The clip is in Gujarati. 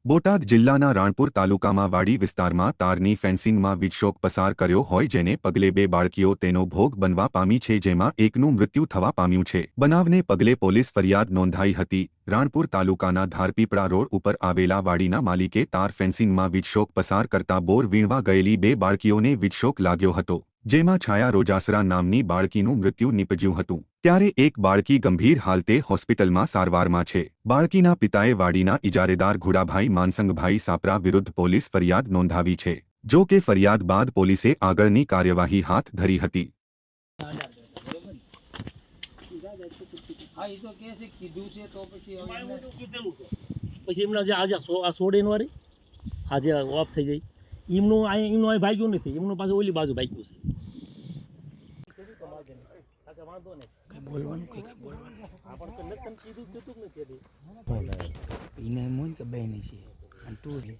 બોટાદ જિલ્લાના રાણપુર તાલુકામાં વાડી વિસ્તારમાં તારની ફેન્સિંગમાં વીજશોક પસાર કર્યો હોય જેને પગલે બે બાળકીઓ તેનો ભોગ બનવા પામી છે જેમાં એકનું મૃત્યુ થવા પામ્યું છે। બનાવને પગલે પોલીસ ફરિયાદ નોંધાઈ હતી। રાણપુર તાલુકાના ધારપીપળા રોડ ઉપર આવેલા વાડીના માલિકે તાર ફેન્સિંગમાં વીજશોક પસાર કરતા બોર વીણવા ગયેલી બે બાળકીઓને વીજશોક લાગ્યો હતો, જેમાં છાયા રોજાસરા નામની બાળકીનું મૃત્યુ નીપજ્યું હતું, ત્યારે એક બાળકી ગંભીર હાલતે હોસ્પિટલમાં સારવારમાં છે। બાળકીના પિતાએ વાડીના ઇજારેદાર ઘુડાભાઈ માનસંગભાઈ સાપરા વિરુદ્ધ પોલીસ ફરિયાદ નોંધાવી છે, જો કે ફરિયાદ બાદ પોલીસે આગળની કાર્યવાહી હાથ ધરી હતી। પછી એમના જે આજે આ સોડેન વાળી આજે ઓફ થઈ જાય એમનું અહીં ભાગ્યું નથી, એમનું પાછું ઓલી બાજુ ભાગ્યું છે। વાંધો નહીં બોલવાનું એને મોન કે બેન છે અને તું લે